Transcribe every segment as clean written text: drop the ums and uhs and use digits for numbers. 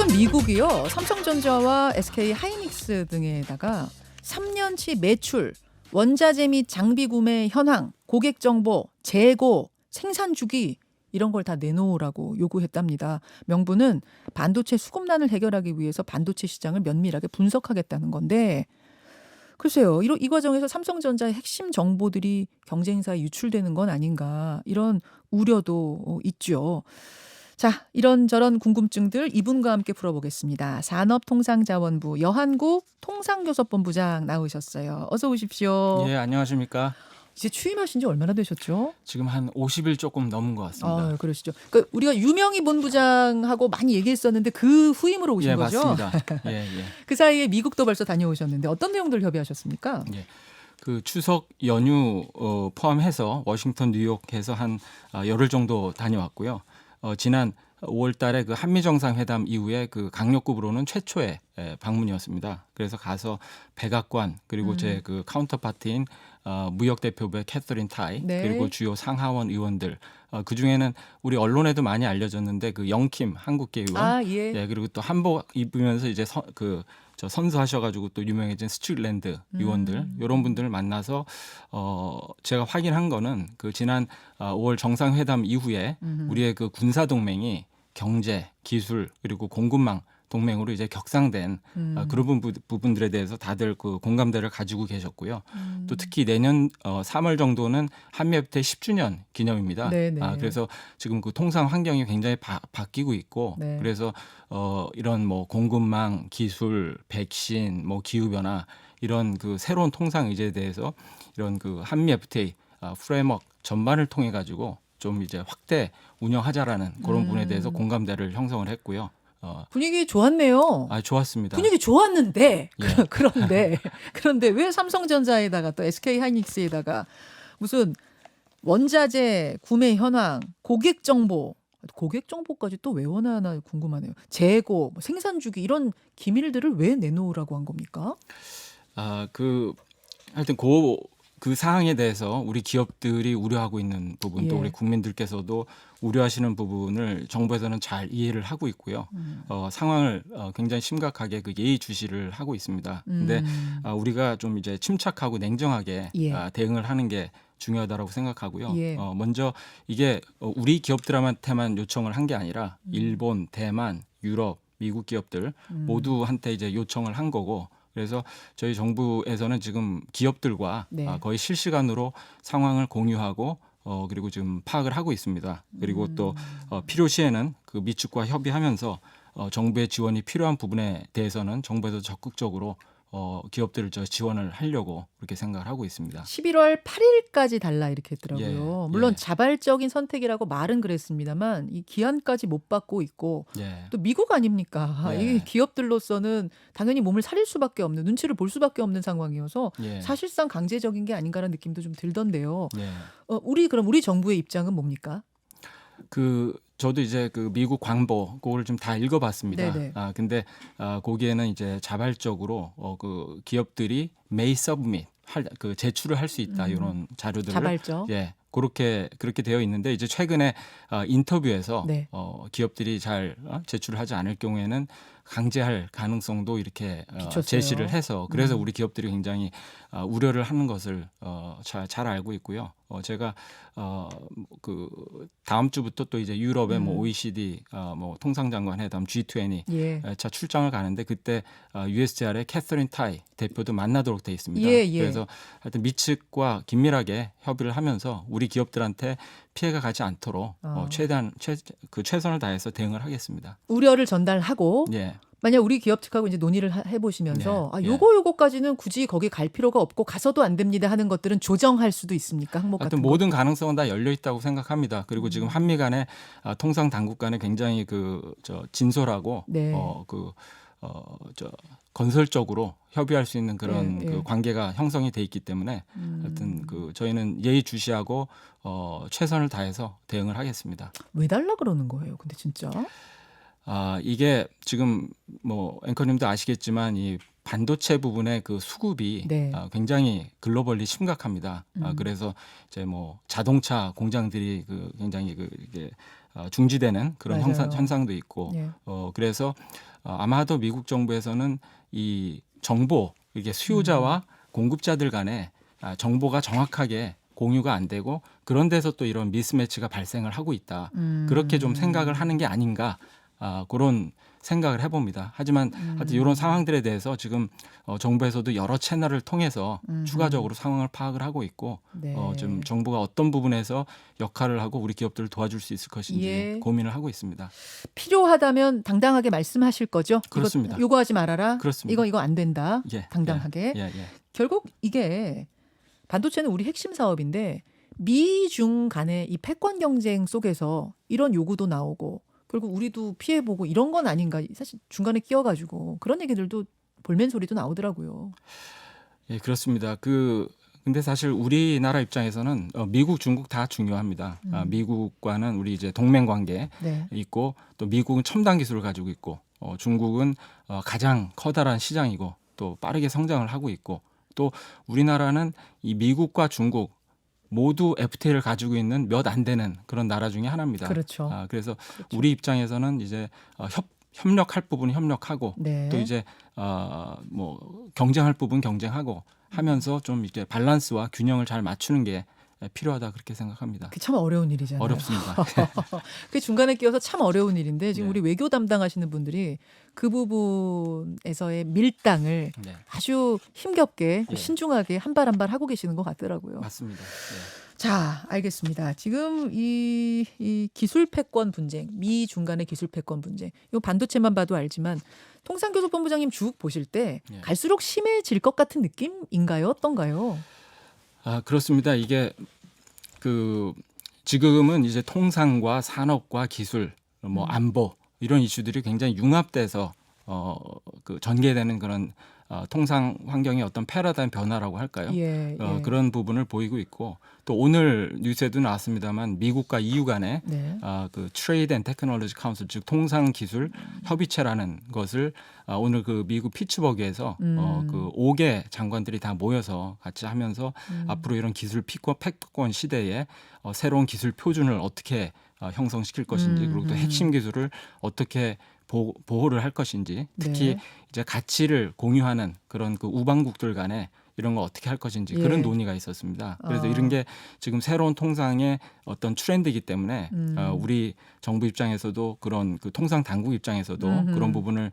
최근 미국이요, 삼성전자와 SK 하이닉스 등에다가 3년치 매출, 원자재 및 장비 구매 현황, 고객 정보, 재고, 생산 주기 이런 걸 다 내놓으라고 요구했답니다. 명분은 반도체 수급난을 해결하기 위해서 반도체 시장을 면밀하게 분석하겠다는 건데, 글쎄요, 이 과정에서 삼성전자의 핵심 정보들이 경쟁사에 유출되는 건 아닌가, 이런 우려도 있죠. 자, 이런저런 궁금증들 이분과 함께 풀어보겠습니다. 산업통상자원부 여한국 통상교섭본부장 나오셨어요. 어서 오십시오. 예, 안녕하십니까. 이제 취임하신 지 얼마나 되셨죠? 지금 한 50일 조금 넘은 것 같습니다. 그러시죠. 그러니까 우리가 유명희 본부장하고 많이 얘기했었는데 그 후임으로 오신 예, 거죠? 맞습니다. 예, 예. 그 사이에 미국도 벌써 다녀오셨는데 어떤 내용들 협의하셨습니까? 예. 그 추석 연휴 포함해서 워싱턴, 뉴욕해서 한 열흘 정도 다녀왔고요. 지난 5월 달에 그 한미 정상회담 이후에 그 강력급으로는 최초의 방문이었습니다. 그래서 가서 백악관 그리고 제 그 카운터파트인 무역대표부의 캐서린 타이, 네. 그리고 주요 상하원 의원들, 그 중에는 우리 언론에도 많이 알려졌는데 그 영킴 한국계 의원, 예. 예, 그리고 또 한복 입으면서 이제 저 선수하셔가지고 또 유명해진 스튜틀랜드 의원들, 이런 분들을 만나서 제가 확인한 거는 그 지난 5월 정상회담 이후에 우리의 그 군사 동맹이 경제, 기술 그리고 공급망 동맹으로 이제 격상된 그런 부분들에 대해서 다들 그 공감대를 가지고 계셨고요. 또 특히 내년 3월 정도는 한미 FTA 10주년 기념입니다. 네네. 그래서 지금 그 통상 환경이 굉장히 바뀌고 있고, 네. 그래서 이런 뭐 공급망, 기술, 백신, 뭐 기후 변화, 이런 그 새로운 통상 의제에 대해서 이런 그 한미 FTA 프레임워크 전반을 통해 가지고 좀 이제 확대 운영하자라는 그런 부분에 대해서 공감대를 형성을 했고요. 분위기 좋았네요. 좋았습니다. 분위기 좋았는데 예. 그런데 왜 삼성전자에다가 또 SK 하이닉스에다가 무슨 원자재 구매 현황, 고객 정보까지 또 왜 원하나 궁금하네요. 재고, 뭐 생산 주기 이런 기밀들을 왜 내놓으라고 한 겁니까? 하여튼 그 사항에 대해서 우리 기업들이 우려하고 있는 부분, 또 예. 우리 국민들께서도 우려하시는 부분을 정부에서는 잘 이해를 하고 있고요. 상황을 굉장히 심각하게 그 예의주시를 하고 있습니다. 근데 우리가 좀 이제 침착하고 냉정하게 예. 대응을 하는 게 중요하다라고 생각하고요. 예. 먼저 이게 우리 기업들한테만 요청을 한 게 아니라 일본, 대만, 유럽, 미국 기업들 모두한테 이제 요청을 한 거고, 그래서 저희 정부에서는 지금 기업들과 네. 거의 실시간으로 상황을 공유하고 그리고 지금 파악을 하고 있습니다. 그리고 또 필요시에는 그 미측과 협의하면서 정부의 지원이 필요한 부분에 대해서는 정부에서 적극적으로 기업들을 지원을 하려고 그렇게 생각을 하고 있습니다. 11월 8일까지 달라 이렇게 했더라고요. 예, 물론 예. 자발적인 선택이라고 말은 그랬습니다만 이 기한까지 못 받고 있고, 예. 또 미국 아닙니까? 예. 이 기업들로서는 당연히 몸을 사릴 수밖에 없는, 눈치를 볼 수밖에 없는 상황이어서 예. 사실상 강제적인 게 아닌가라는 느낌도 좀 들던데요. 예. 우리 정부의 입장은 뭡니까? 저도 이제 그 미국 광보 그걸 좀 다 읽어봤습니다. 네네. 근데 거기에는 이제 자발적으로 그 기업들이 may submit 그 제출을 할 수 있다, 이런 자료들을 자발적. 예, 그렇게 되어 있는데, 이제 최근에 인터뷰에서 네. 기업들이 잘 제출을 하지 않을 경우에는 강제할 가능성도 이렇게 비췄어요. 제시를 해서, 그래서 우리 기업들이 굉장히 우려를 하는 것을 잘 알고 있고요. 제가 그 다음 주부터 또 이제 유럽의 뭐 OECD 뭐 통상장관 회담 G20 예. 차 출장을 가는데, 그때 USTR의 캐서린 타이 대표도 만나도록 돼 있습니다. 예. 그래서 하여튼 미측과 긴밀하게 협의를 하면서 우리 기업들한테 피해가 가지 않도록 최대한 최선을 다해서 대응을 하겠습니다. 우려를 전달하고, 예. 만약 우리 기업 측하고 이제 논의를 해보시면서 네. 요거까지는 굳이 거기 갈 필요가 없고 가서도 안 됩니다 하는 것들은 조정할 수도 있습니까? 항목 같은 하여튼 거. 모든 가능성은 다 열려 있다고 생각합니다. 그리고 지금 한미 간에 통상 당국 간에 굉장히 진솔하고 네. 건설적으로 협의할 수 있는 그런 예, 예. 그 관계가 형성이 돼 있기 때문에 하여튼 저희는 예의주시하고 최선을 다해서 대응을 하겠습니다. 왜 달라 그러는 거예요? 근데 진짜. 이게 지금 뭐 앵커님도 아시겠지만 이 반도체 부분의 그 수급이 네. 굉장히 글로벌리 심각합니다. 그래서 이제 뭐 자동차 공장들이 굉장히 이게 중지되는 그런 맞아요. 현상도 있고 예. 그래서 아마도 미국 정부에서는 이 정보 이게 수요자와 공급자들 간에 정보가 정확하게 공유가 안 되고 그런 데서 또 이런 미스매치가 발생을 하고 있다. 그렇게 좀 생각을 하는 게 아닌가 그런 생각을 해봅니다. 하지만 하여튼 이런 상황들에 대해서 지금 정부에서도 여러 채널을 통해서 추가적으로 상황을 파악을 하고 있고 네. 좀 정부가 어떤 부분에서 역할을 하고 우리 기업들을 도와줄 수 있을 것인지 예. 고민을 하고 있습니다. 필요하다면 당당하게 말씀하실 거죠? 그렇습니다. 이거 요구하지 말아라. 그렇습니다. 이거 안 된다. 예, 당당하게. 예. 결국 이게 반도체는 우리 핵심 사업인데 미중 간의 이 패권 경쟁 속에서 이런 요구도 나오고 결국 우리도 피해보고 이런 건 아닌가. 사실 중간에 끼어가지고 그런 얘기들도 볼멘 소리도 나오더라고요. 예, 그렇습니다. 근데 사실 우리나라 입장에서는 미국, 중국 다 중요합니다. 미국과는 우리 이제 동맹 관계 네. 있고 또 미국은 첨단 기술을 가지고 있고 중국은 가장 커다란 시장이고 또 빠르게 성장을 하고 있고 또 우리나라는 이 미국과 중국 모두 FTA를 가지고 있는 몇 안 되는 그런 나라 중에 하나입니다. 그렇죠. 그래서 그렇죠. 우리 입장에서는 이제 협력할 부분은 협력하고 네. 또 이제 뭐 경쟁할 부분 경쟁하고 하면서 좀 이렇게 밸런스와 균형을 잘 맞추는 게 필요하다 그렇게 생각합니다. 그게 참 어려운 일이잖아요. 어렵습니다. 그 중간에 끼어서 참 어려운 일인데 지금 네. 우리 외교 담당하시는 분들이 그 부분에서의 밀당을 네, 아주 힘겹게 예. 신중하게 한 발 한 발 하고 계시는 것 같더라고요. 맞습니다. 자, 알겠습니다. 지금 이 기술 패권 분쟁, 미 간의 기술 패권 분쟁, 이거 반도체만 봐도 알지만 통상교섭본부장님 쭉 보실 때 예. 갈수록 심해질 것 같은 느낌인가요? 어떤가요? 그렇습니다. 이게 지금은 이제 통상과 산업과 기술, 뭐 안보 이런 이슈들이 굉장히 융합돼서 전개되는 그런 통상 환경의 어떤 패러다임 변화라고 할까요? 예, 예. 그런 부분을 보이고 있고 또 오늘 뉴스에도 나왔습니다만 미국과 EU 간에 네. 그 트레이드 앤 테크놀로지 카운슬 즉 통상 기술 협의체라는 것을 오늘 그 미국 피츠버그에서 그 5개 장관들이 다 모여서 같이 하면서 앞으로 이런 기술 패권 시대에 새로운 기술 표준을 어떻게 형성시킬 것인지 그리고 또 핵심 기술을 어떻게 보호를 할 것인지 특히 네. 이제 가치를 공유하는 그런 그 우방국들 간에 이런 거 어떻게 할 것인지 예. 그런 논의가 있었습니다. 그래서 아. 이런 게 지금 새로운 통상의 어떤 트렌드이기 때문에 우리 정부 입장에서도 그런 그 통상 당국 입장에서도 그런 부분을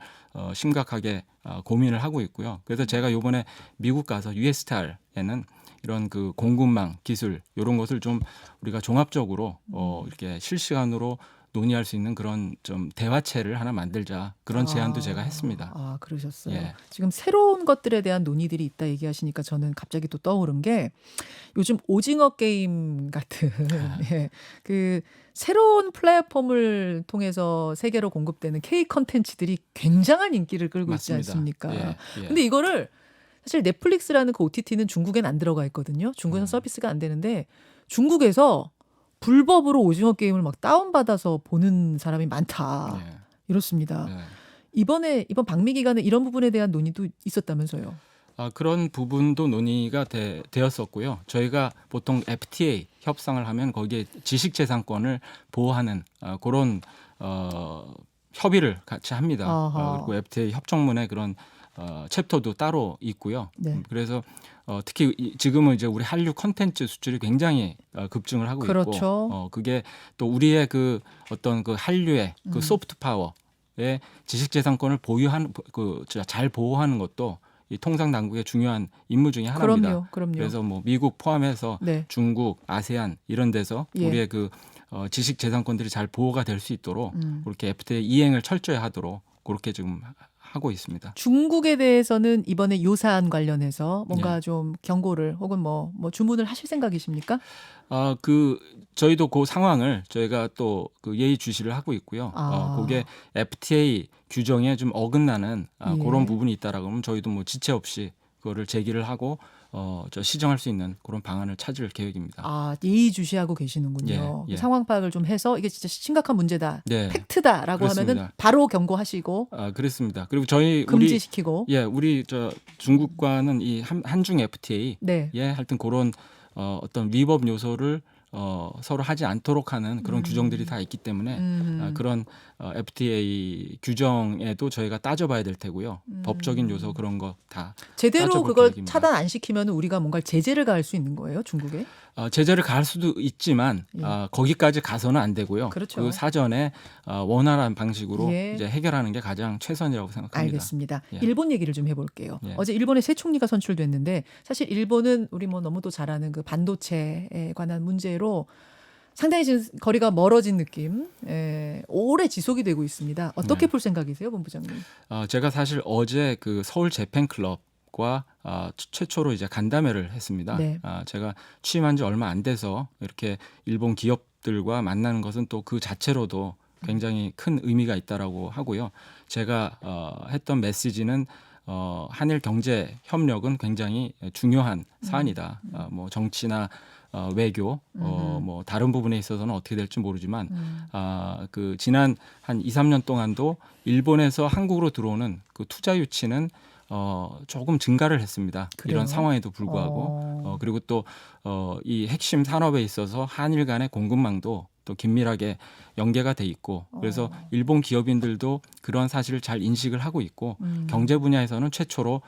심각하게 고민을 하고 있고요. 그래서 제가 이번에 미국 가서 USSTAR에는 이런 그 공급망 기술 이런 것을 좀 우리가 종합적으로 이렇게 실시간으로 논의할 수 있는 그런 좀 대화체를 하나 만들자 그런 제안도 제가 했습니다. 그러셨어요. 예. 지금 새로운 것들에 대한 논의들이 있다 얘기하시니까 저는 갑자기 또 떠오른 게 요즘 오징어 게임 같은 예, 그 새로운 플랫폼을 통해서 세계로 공급되는 K 컨텐츠들이 굉장한 인기를 끌고 있지 맞습니다. 않습니까? 예. 근데 이거를 사실 넷플릭스라는 그 OTT는 중국엔 안 들어가 있거든요. 중국에서 서비스가 안 되는데 중국에서 불법으로 오징어 게임을 막 다운받아서 보는 사람이 많다. 예. 이렇습니다. 예. 이번 방미 기간에 이런 부분에 대한 논의도 있었다면서요. 그런 부분도 논의가 되었었고요. 저희가 보통 FTA 협상을 하면 거기에 지식재산권을 보호하는 그런 협의를 같이 합니다. 그리고 FTA 협정문에 그런 챕터도 따로 있고요. 네. 그래서 특히 지금은 이제 우리 한류 콘텐츠 수출이 굉장히 급증을 하고 그렇죠. 있고 그게 또 우리의 그 어떤 그 한류의 그 소프트 파워의 지식재산권을 잘 보호하는 것도 이 통상 당국의 중요한 임무 중에 하나입니다. 그럼요. 그래서 뭐 미국 포함해서 네. 중국, 아세안 이런 데서 예. 우리의 그 지식재산권들이 잘 보호가 될 수 있도록 그렇게 FTA 이행을 철저히 하도록 그렇게 지금 하고 있습니다. 중국에 대해서는 이번에 요 사안 관련해서 뭔가 네. 좀 경고를 혹은 뭐 주문을 하실 생각이십니까? 저희도 그 상황을 저희가 또 그 예의 주시를 하고 있고요. 그게 FTA 규정에 좀 어긋나는 예. 그런 부분이 있다라고 하면 저희도 뭐 지체 없이 그거를 제기를 하고 시정할 수 있는 그런 방안을 찾을 계획입니다. 예의주시하고 계시는군요. 예, 예. 상황 파악을 좀 해서 이게 진짜 심각한 문제다, 네. 팩트다라고 그렇습니다. 하면은 바로 경고하시고 그렇습니다. 그리고 저희 금지시키고. 우리 중국과는 이 한중 FTA 네. 하여튼 그런 어떤 위법 요소를 서로 하지 않도록 하는 그런 규정들이 다 있기 때문에 그런 FTA 규정에도 저희가 따져봐야 될 테고요. 법적인 요소 그런 거 다 제대로 따져볼 그걸 계획입니다. 차단 안 시키면 우리가 뭔가 제재를 가할 수 있는 거예요, 중국에? 제재를 가할 수도 있지만 예. 거기까지 가서는 안 되고요. 그렇죠. 그 사전에 원활한 방식으로 예. 이제 해결하는 게 가장 최선이라고 생각합니다. 알겠습니다. 예. 일본 얘기를 좀 해볼게요. 예. 어제 일본의 새 총리가 선출됐는데 사실 일본은 우리 뭐 너무도 잘 아는 그 반도체에 관한 문제로 상당히 지금 거리가 멀어진 느낌, 오래 지속이 되고 있습니다. 어떻게 네. 볼 생각이세요, 본부장님? 제가 사실 어제 그 서울 재팬클럽과 최초로 이제 간담회를 했습니다. 네. 제가 취임한 지 얼마 안 돼서 이렇게 일본 기업들과 만나는 것은 또 그 자체로도 굉장히 큰 의미가 있다라고 하고요. 제가 했던 메시지는 한일 경제 협력은 굉장히 중요한 사안이다. 뭐 정치나 외교, 뭐 다른 부분에 있어서는 어떻게 될지 모르지만 그 지난 한 2, 3년 동안도 일본에서 한국으로 들어오는 그 투자 유치는 조금 증가를 했습니다. 그래요? 이런 상황에도 불구하고 그리고 또 이 핵심 산업에 있어서 한일 간의 공급망도 또 긴밀하게 연계가 돼 있고 그래서 일본 기업인들도 그런 사실을 잘 인식을 하고 있고 경제 분야에서는 최초로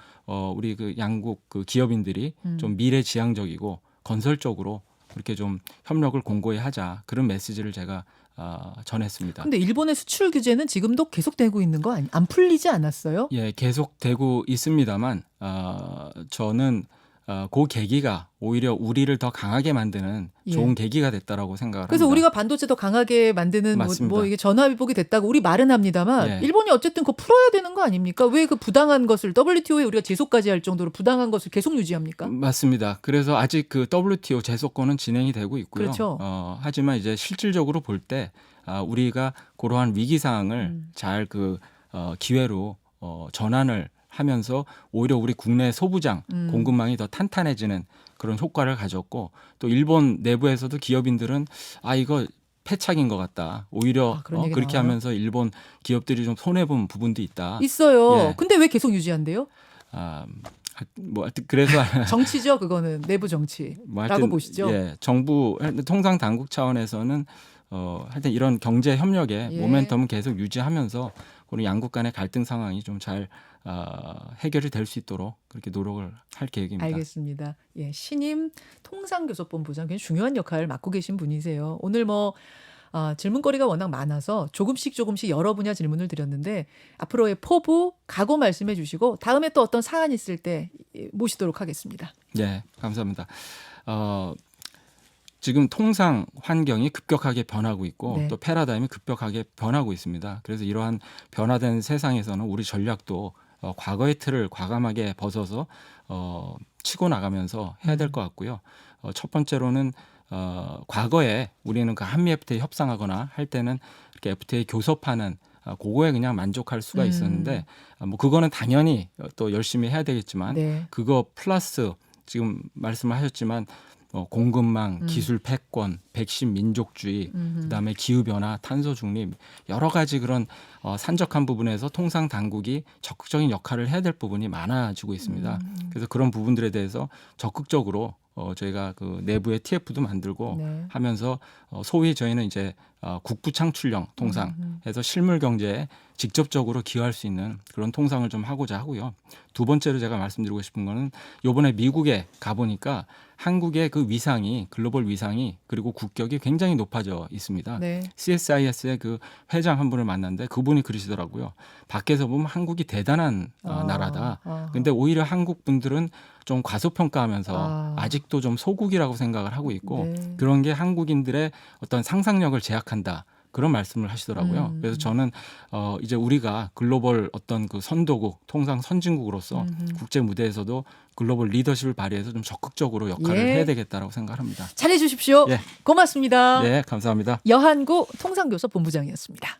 우리 그 양국 그 기업인들이 좀 미래지향적이고 건설적으로 그렇게 좀 협력을 공고히 하자 그런 메시지를 제가 전했습니다. 근데 일본의 수출 규제는 지금도 계속되고 있는 거 안 풀리지 않았어요? 예, 계속되고 있습니다만 저는 그 계기가 오히려 우리를 더 강하게 만드는 예. 좋은 계기가 됐다라고 생각을 그래서 합니다. 우리가 반도체 더 강하게 만드는 맞습니다. 뭐 이게 전화위복이 됐다고 우리 말은 합니다만 예. 일본이 어쨌든 그거 풀어야 되는 거 아닙니까? 왜 그 부당한 것을 WTO에 우리가 제소까지 할 정도로 부당한 것을 계속 유지합니까? 맞습니다. 그래서 아직 그 WTO 제소권은 진행이 되고 있고요. 그렇죠. 하지만 이제 실질적으로 볼 때 우리가 그러한 위기 상황을 잘 그 기회로 전환을 하면서 오히려 우리 국내 소부장 공급망이 더 탄탄해지는 그런 효과를 가졌고 또 일본 내부에서도 기업인들은 이거 패착인 것 같다. 오히려 그런 얘기 그렇게 나와요? 하면서 일본 기업들이 좀 손해 본 부분도 있다. 있어요. 예. 근데 왜 계속 유지한대요? 뭐 하여튼 그래서 정치죠, 그거는 내부 정치라고 뭐 하여튼, 보시죠. 예, 정부 통상 당국 차원에서는 하여튼 이런 경제 협력의 예. 모멘텀은 계속 유지하면서 그런 양국 간의 갈등 상황이 좀 잘 해결이 될 수 있도록 그렇게 노력을 할 계획입니다. 알겠습니다. 예, 신임 통상교섭본부장 굉장히 중요한 역할을 맡고 계신 분이세요. 오늘 뭐 질문거리가 워낙 많아서 조금씩 여러 분야 질문을 드렸는데 앞으로의 포부, 각오 말씀해 주시고 다음에 또 어떤 사안 있을 때 모시도록 하겠습니다. 네, 감사합니다. 지금 통상 환경이 급격하게 변하고 있고 네. 또 패러다임이 급격하게 변하고 있습니다. 그래서 이러한 변화된 세상에서는 우리 전략도 과거의 틀을 과감하게 벗어서 치고 나가면서 해야 될 것 같고요. 첫 번째로는 과거에 우리는 그 한미 FTA 협상하거나 할 때는 이렇게 FTA 교섭하는 그거에 그냥 만족할 수가 있었는데 뭐 그거는 당연히 또 열심히 해야 되겠지만 네. 그거 플러스 지금 말씀을 하셨지만 공급망, 기술 패권, 백신 민족주의, 그다음에 기후 변화, 탄소 중립 여러 가지 그런 산적한 부분에서 통상 당국이 적극적인 역할을 해야 될 부분이 많아지고 있습니다. 그래서 그런 부분들에 대해서 적극적으로 저희가 그 내부의 TF도 만들고 네. 하면서 소위 저희는 이제 국부 창출형 통상 해서 실물 경제에 직접적으로 기여할 수 있는 그런 통상을 좀 하고자 하고요. 두 번째로 제가 말씀드리고 싶은 거는 이번에 미국에 가보니까 한국의 그 위상이 글로벌 위상이 그리고 국격이 굉장히 높아져 있습니다. 네. CSIS의 그 회장 한 분을 만났는데 그분이 그러시더라고요. 밖에서 보면 한국이 대단한 나라다. 근데 오히려 한국 분들은 좀 과소평가하면서 아직도 좀 소국이라고 생각을 하고 있고 네. 그런 게 한국인들의 어떤 상상력을 제약한다. 그런 말씀을 하시더라고요. 그래서 저는 이제 우리가 글로벌 어떤 그 선도국, 통상 선진국으로서 국제 무대에서도 글로벌 리더십을 발휘해서 좀 적극적으로 역할을 예. 해야 되겠다라고 생각합니다. 잘해 주십시오. 예. 고맙습니다. 네, 감사합니다. 여한구 통상교섭본부장이었습니다.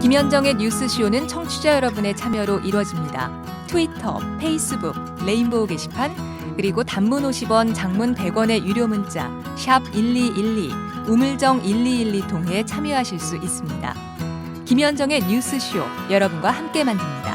김현정의 뉴스쇼는 청취자 여러분의 참여로 이루어집니다. 트위터, 페이스북, 레인보우 게시판, 그리고 단문 50원, 장문 100원의 유료 문자 샵 1212, 우물정 1212 통해 참여하실 수 있습니다. 김현정의 뉴스쇼, 여러분과 함께 만듭니다.